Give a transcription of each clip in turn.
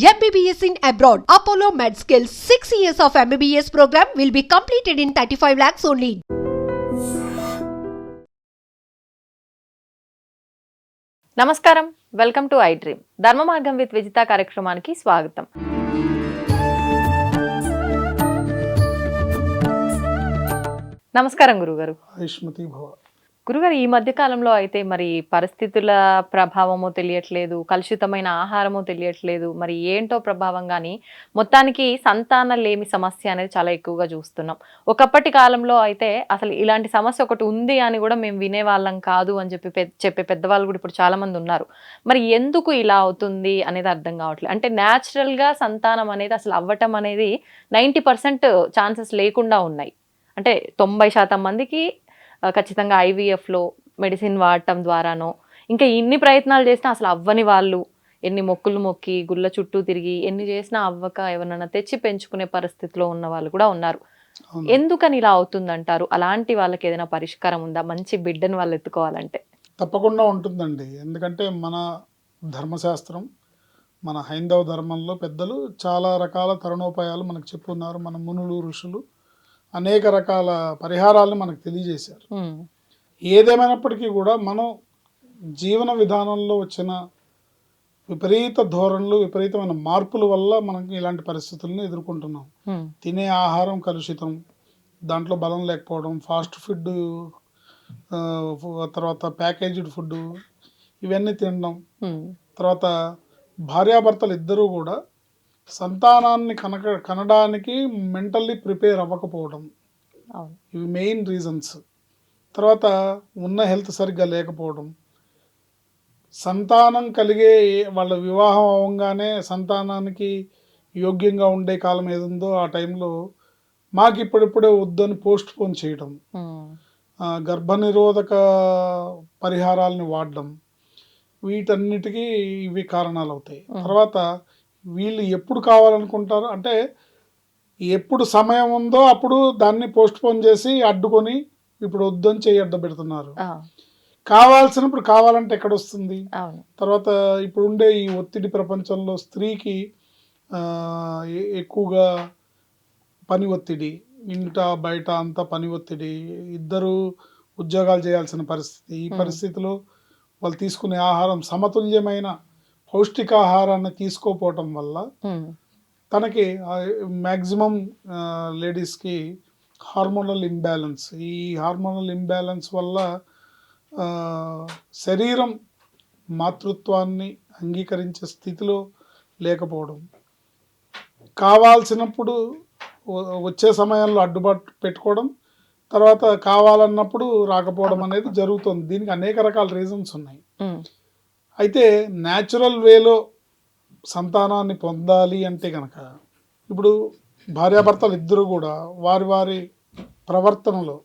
MBBS in abroad. Apollo MedSkill 6 years of MBBS program will be completed in 35 lakhs only. నమస్కారం, welcome to I dream. ధర్మ మార్గం with Vijitha కార్యక్రమానికి స్వాగతం. నమస్కారం గురుగారు. గురుగారు, ఈ మధ్య కాలంలో అయితే మరి పరిస్థితుల ప్రభావమో తెలియట్లేదు, కలుషితమైన ఆహారమో తెలియట్లేదు, మరి ఏంటో ప్రభావం కానీ మొత్తానికి సంతాన లేమి సమస్య అనేది చాలా ఎక్కువగా చూస్తున్నాం. ఒకప్పటి కాలంలో అయితే అసలు ఇలాంటి సమస్య ఒకటి ఉంది అని కూడా మేము వినేవాళ్ళం కాదు అని చెప్పే పెద్దవాళ్ళు కూడా ఇప్పుడు చాలా మంది ఉన్నారు. మరి ఎందుకు ఇలా అవుతుంది అనేది అర్థం కావట్లేదు. అంటే న్యాచురల్గా సంతానం అనేది అసలు అవ్వటం అనేది 90% ఛాన్సెస్ లేకుండా ఉన్నాయి. అంటే 90% మందికి ఖచ్చితంగా ఐవీఎఫ్లో మెడిసిన్ వాడటం ద్వారానో, ఇంకా ఇన్ని ప్రయత్నాలు చేసినా అసలు అవ్వని వాళ్ళు, ఎన్ని మొక్కులు మొక్కి గుళ్ళ చుట్టూ తిరిగి ఎన్ని చేసినా అవ్వక ఎవరన్నా తెచ్చి పెంచుకునే పరిస్థితిలో ఉన్న వాళ్ళు కూడా ఉన్నారు. ఎందుకని ఇలా అవుతుందంటారు? అలాంటి వాళ్ళకి ఏదైనా పరిష్కారం ఉందా, మంచి బిడ్డను వాళ్ళు ఎత్తుకోవాలంటే? తప్పకుండా ఉంటుందండి. ఎందుకంటే మన ధర్మశాస్త్రం, మన హైందవ ధర్మంలో పెద్దలు చాలా రకాల తరుణోపాయాలు మనకు చెప్పున్నారు. మన మునులు, ఋషులు అనేక రకాల పరిహారాలను మనకు తెలియజేశారు. ఏదేమైనప్పటికీ కూడా మనం జీవన విధానంలో వచ్చిన విపరీత ధోరణులు, విపరీతమైన మార్పుల వల్ల మనకి ఇలాంటి పరిస్థితులను ఎదుర్కొంటున్నాం. తినే ఆహారం కలుషితం, దాంట్లో బలం లేకపోవడం, ఫాస్ట్ ఫుడ్, తర్వాత ప్యాకేజ్డ్ ఫుడ్, ఇవన్నీ తినడం, తర్వాత భార్యాభర్తలు ఇద్దరూ కూడా సంతానాన్ని కనడానికి మెంటల్లీ ప్రిపేర్ అవ్వకపోవడం, ఇవి మెయిన్ రీజన్స్. తర్వాత ఉన్న హెల్త్ సరిగ్గా లేకపోవడం, సంతానం కలిగే వాళ్ళ వివాహం అవ్వగానే సంతానానికి యోగ్యంగా ఉండే కాలం ఏదుందో ఆ టైంలో మాకు ఇప్పుడిప్పుడే వద్దని పోస్ట్ పోన్ చేయడం, గర్భనిరోధక పరిహారాలని వాడడం, వీటన్నిటికీ ఇవి కారణాలు అవుతాయి. తర్వాత వీళ్ళు ఎప్పుడు కావాలనుకుంటారు అంటే ఎప్పుడు సమయం ఉందో అప్పుడు దాన్ని పోస్ట్ పోన్ చేసి అడ్డుకొని ఇప్పుడు వద్దని చేయి అడ్డ పెడుతున్నారు. కావాల్సినప్పుడు కావాలంటే ఎక్కడ వస్తుంది? తర్వాత ఇప్పుడు ఉండే ఈ ఒత్తిడి ప్రపంచంలో స్త్రీకి ఎక్కువగా పని ఒత్తిడి, ఇంట బయట అంతా పని ఒత్తిడి, ఇద్దరు ఉద్యోగాలు చేయాల్సిన పరిస్థితి. ఈ పరిస్థితిలో వాళ్ళు తీసుకునే ఆహారం సమతుల్యమైన పౌష్టికాహారాన్ని తీసుకోపోవటం వల్ల తనకి మ్యాక్సిమం లేడీస్కి హార్మోనల్ ఇంబ్యాలెన్స్, ఈ హార్మోనల్ ఇంబ్యాలెన్స్ వల్ల శరీరం మాతృత్వాన్ని అంగీకరించే స్థితిలో లేకపోవడం, కావాల్సినప్పుడు వచ్చే సమయంలో అడ్డుబాటు పెట్టుకోవడం, తర్వాత కావాలన్నప్పుడు రాకపోవడం అనేది జరుగుతుంది. దీనికి అనేక రకాల రీజన్స్ ఉన్నాయి. అయితే న్యాచురల్ వేలో సంతానాన్ని పొందాలి అంటే కనుక ఇప్పుడు భార్యాభర్తలు ఇద్దరు కూడా వారి వారి ప్రవర్తనలో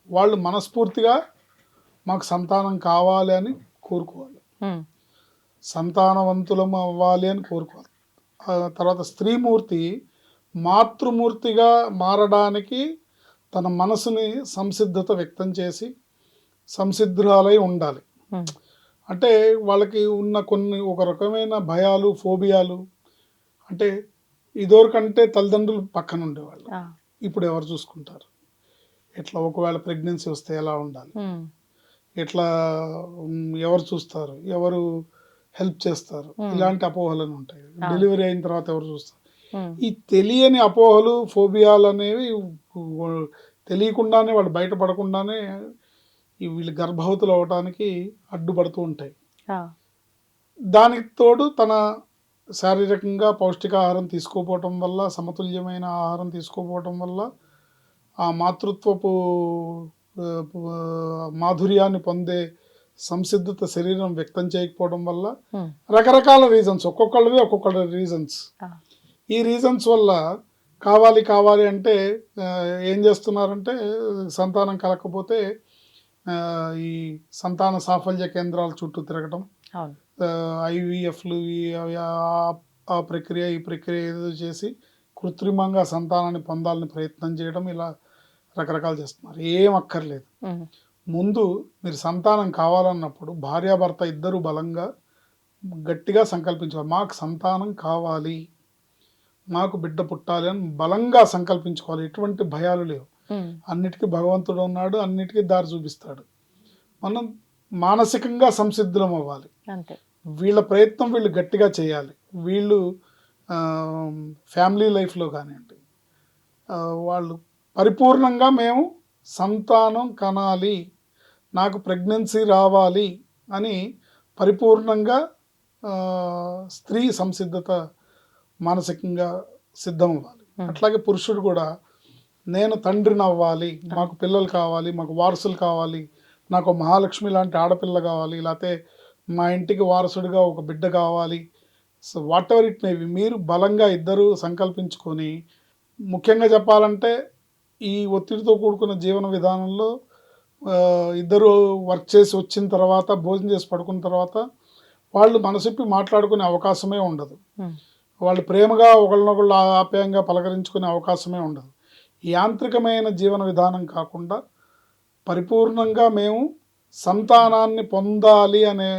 వాళ్ళు మనస్ఫూర్తిగా మాకు సంతానం కావాలి అని కోరుకోవాలి, సంతానవంతులం అవ్వాలి అని కోరుకోవాలి. తర్వాత స్త్రీమూర్తి మాతృమూర్తిగా మారడానికి తన మనసుని సంసిద్ధత వ్యక్తం చేసి సంసిద్ధురాలై ఉండాలి. అంటే వాళ్ళకి ఉన్న కొన్ని ఒక రకమైన భయాలు, ఫోబియాలు, అంటే ఇదివరకంటే తల్లిదండ్రులు పక్కన ఉండేవాళ్ళు, ఇప్పుడు ఎవరు చూసుకుంటారు, ఎట్లా ఒకవేళ ప్రెగ్నెన్సీ వస్తే ఎలా ఉండాలి, ఎట్లా ఎవరు చూస్తారు, ఎవరు హెల్ప్ చేస్తారు, ఇలాంటి అపోహలు ఉంటాయి. డెలివరీ అయిన తర్వాత ఎవరు చూస్తారు, ఈ తెలియని అపోహలు, ఫోబియాలు అనేవి తెలియకుండానే వాళ్ళు బయటపడకుండానే వీళ్ళు గర్భవతులు అవడానికి అడ్డుపడుతూ ఉంటాయి. దానికి తోడు తన శారీరకంగా పౌష్టికాహారం తీసుకోపోవటం వల్ల, సమతుల్యమైన ఆహారం తీసుకోపోవటం వల్ల ఆ మాతృత్వపు మాధుర్యాన్ని పొందే సంసిద్ధత శరీరం వ్యక్తం చేయకపోవడం వల్ల రకరకాల రీజన్స్, ఒక్కొక్కళ్ళవి ఒక్కొక్క రీజన్స్. ఈ రీజన్స్ వల్ల కావాలి అంటే ఏం చేస్తున్నారంటే సంతానం కలగకపోతే ఈ సంతాన సాఫల్య కేంద్రాల చుట్టూ తిరగటం, ఐవీఎఫ్లు, ఆ ప్రక్రియ ఈ ప్రక్రియ ఏదో చేసి కృత్రిమంగా సంతానాన్ని పొందాలని ప్రయత్నం చేయడం, ఇలా రకరకాలు చేస్తున్నారు. ఏం అక్కర్లేదు. ముందు మీరు సంతానం కావాలన్నప్పుడు భార్యాభర్త ఇద్దరు బలంగా గట్టిగా సంకల్పించుకోవాలి. మాకు సంతానం కావాలి, మాకు బిడ్డ పుట్టాలి అని బలంగా సంకల్పించుకోవాలి. ఎటువంటి భయాలు లేవు. అన్నిటికీ భగవంతుడు ఉన్నాడు, అన్నిటికీ దారి చూపిస్తాడు. మనం మానసికంగా సంసిద్ధులం అవ్వాలి. అంతే. వీళ్ళ ప్రయత్నం వీళ్ళు గట్టిగా చేయాలి. వీళ్ళు ఫ్యామిలీ లైఫ్లో కానివ్వండి, వాళ్ళు పరిపూర్ణంగా మేము సంతానం కనాలి, నాకు ప్రెగ్నెన్సీ రావాలి అని పరిపూర్ణంగా స్త్రీ సంసిద్ధత మానసికంగా సిద్ధం అవ్వాలి. అట్లాగే పురుషుడు కూడా నేను తండ్రిని అవ్వాలి, మాకు పిల్లలు కావాలి, మాకు వారసులు కావాలి, నాకు మహాలక్ష్మి లాంటి ఆడపిల్ల కావాలి, లేకపోతే మా ఇంటికి వారసుడిగా ఒక బిడ్డ కావాలి. So what ever it maybe మీరు బలంగా ఇద్దరు సంకల్పించుకొని, ముఖ్యంగా చెప్పాలంటే ఈ ఒత్తిడితో కూడుకున్న జీవన విధానంలో ఇద్దరు వర్క్ చేసి వచ్చిన తర్వాత, భోజనం చేసి పడుకున్న తర్వాత వాళ్ళు మనసిప్పి మాట్లాడుకునే అవకాశమే ఉండదు. వాళ్ళు ప్రేమగా ఒకళ్ళనొకళ్ళు ఆప్యాయంగా పలకరించుకునే అవకాశమే ఉండదు. యాంత్రికమైన జీవన విధానం కాకుండా పరిపూర్ణంగా మేము సంతానాన్ని పొందాలి అనే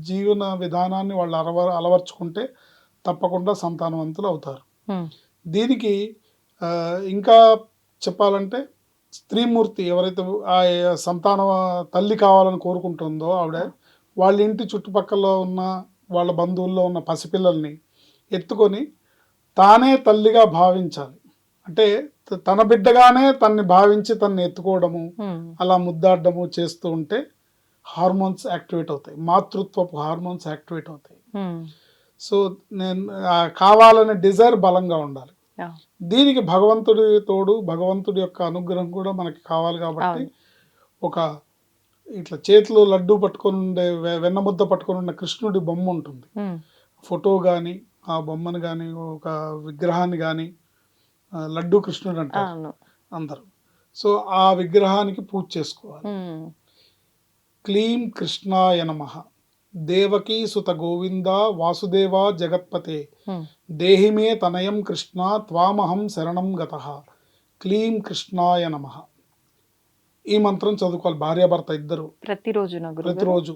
జీవన విధానాన్ని వాళ్ళు అలవర్చుకుంటే తప్పకుండా సంతానవంతులు అవుతారు. దీనికి ఇంకా చెప్పాలంటే స్త్రీమూర్తి ఎవరైతే ఆ సంతాన తల్లి కావాలని కోరుకుంటుందో ఆవిడ వాళ్ళ ఇంటి చుట్టుపక్కల ఉన్న వాళ్ళ బంధువుల్లో ఉన్న పసిపిల్లల్ని ఎత్తుకొని తానే తల్లిగా భావించాలి. అంటే తన బిడ్డగానే తన్ని భావించి తన్ని ఎత్తుకోవడము, అలా ముద్దాడము చేస్తూ ఉంటే హార్మోన్స్ యాక్టివేట్ అవుతాయి, మాతృత్వపు హార్మోన్స్ యాక్టివేట్ అవుతాయి. సో నేను కావాలనే డిజైర్ బలంగా ఉండాలి. దీనికి భగవంతుడి తోడు, భగవంతుడి యొక్క అనుగ్రహం కూడా మనకి కావాలి. కాబట్టి ఒక ఇట్లా చేతిలో లడ్డు పట్టుకొని ఉండే, వెన్నముద్ద పట్టుకొని ఉన్న కృష్ణుడి బొమ్మ ఉంటుంది. ఫోటో కానీ ఆ బొమ్మను కానీ ఒక విగ్రహాన్ని కానీ లడ్డు కృష్ణుడు అంటారు అందరూ. సో ఆ విగ్రహానికి పూజ చేసుకోవాలి. క్లీం కృష్ణాయ నమః, దేవకీ సుత గోవింద వాసుదేవ జగత్పతే, దేహిమే తనయం కృష్ణ త్వామహం శరణం గతః, క్లీం కృష్ణాయ నమః. ఈ మంత్రం చదువుకోవాలి భార్యాభర్త ఇద్దరు ప్రతిరోజు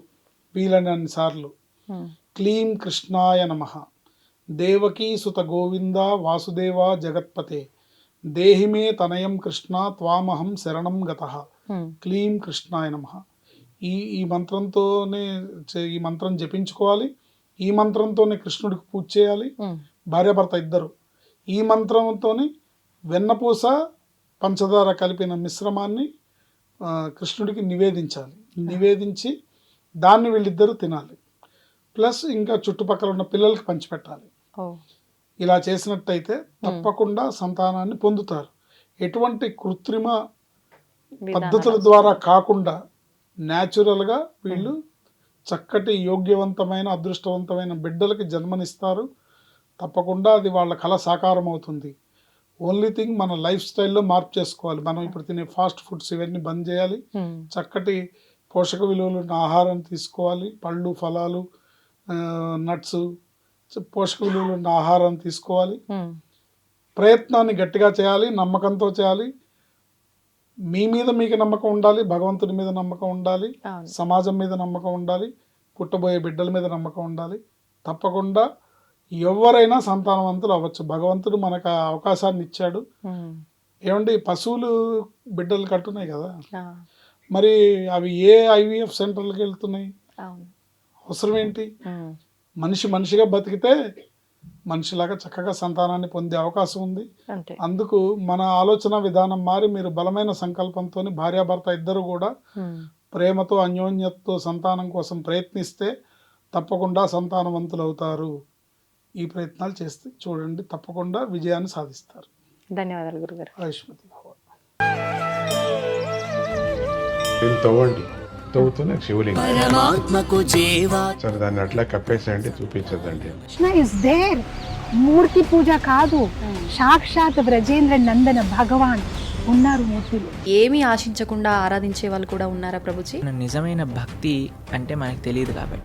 వీలైనన్ని సార్లు. క్లీం కృష్ణాయ నమః, దేవకీ సుత గోవింద వాసుదేవ జగత్పతే, దేహిమే తనయం కృష్ణ త్వామహం శరణం గతః, క్లీం కృష్ణాయ నమః. ఈ మంత్రంతోనే ఈ మంత్రం జపించుకోవాలి. ఈ మంత్రంతోనే కృష్ణుడికి పూజ చేయాలి భార్యాభర్త ఇద్దరు. ఈ మంత్రంతోనే వెన్నపూస పంచదార కలిపిన మిశ్రమాన్ని కృష్ణుడికి నివేదించాలి. నివేదించి దాన్ని వీళ్ళిద్దరూ తినాలి. ప్లస్ ఇంకా చుట్టుపక్కల ఉన్న పిల్లలకి పంచిపెట్టాలి. ఇలా చేసినట్టయితే తప్పకుండా సంతానాన్ని పొందుతారు. ఎటువంటి కృత్రిమ పద్ధతుల ద్వారా కాకుండా న్యాచురల్గా వీళ్ళు చక్కటి యోగ్యవంతమైన అదృష్టవంతమైన బిడ్డలకి జన్మనిస్తారు. తప్పకుండా అది వాళ్ళ కళ సాకారం అవుతుంది. ఓన్లీ థింగ్ మన లైఫ్ స్టైల్లో మార్పు చేసుకోవాలి. మనం ఇప్పుడు తినే ఫాస్ట్ ఫుడ్స్ ఇవన్నీ బంద్ చేయాలి. చక్కటి పోషక విలువలు ఉన్న ఆహారం తీసుకోవాలి. పళ్ళు, ఫలాలు, నట్స్, పోషక విలువలు ఉన్న ఆహారం తీసుకోవాలి. ప్రయత్నాన్ని గట్టిగా చేయాలి, నమ్మకంతో చేయాలి. మీ మీద మీకు నమ్మకం ఉండాలి, భగవంతుడి మీద నమ్మకం ఉండాలి, సమాజం మీద నమ్మకం ఉండాలి, పుట్టబోయే బిడ్డల మీద నమ్మకం ఉండాలి. తప్పకుండా ఎవరైనా సంతానవంతులు అవ్వచ్చు. భగవంతుడు మనకు ఆ అవకాశాన్ని ఇచ్చాడు. ఏమండి, పశువులు బిడ్డలు కట్టున్నాయి కదా, మరి అవి ఏ IVF సెంటర్లకు వెళ్తున్నాయి? అవసరం ఏంటి? మనిషిగా బతికితే మనిషిలాగా చక్కగా సంతానాన్ని పొందే అవకాశం ఉంది. అందుకు మన ఆలోచన విధానం మారి మీరు బలమైన సంకల్పంతో భార్యాభర్త ఇద్దరు కూడా ప్రేమతో అన్యోన్యతతో సంతానం కోసం ప్రయత్నిస్తే తప్పకుండా సంతానవంతులు అవుతారు. ఈ ప్రయత్నాలు చేస్తే చూడండి, తప్పకుండా విజయాన్ని సాధిస్తారు. ధన్యవాదాలు గురుగారు. ఆయుష్మతి భవ. తవ్వండి, తవ్వుతూనే శివలింగం. సరే, దాన్ని అట్లా కప్పేసేయండి, చూపించదండి. Krishna is there. మూర్తి పూజ కాదు, సాక్షాత్ బ్రజేంద్ర నందన భగవాన్ ఉన్నారు మూర్తిలో. ఏమీ ఆశించకుండా ఆరాధించే వాళ్ళు కూడా ఉన్నారా ప్రభుజీ? నిజమైన భక్తి అంటే మనకు తెలియదు కాబట్టి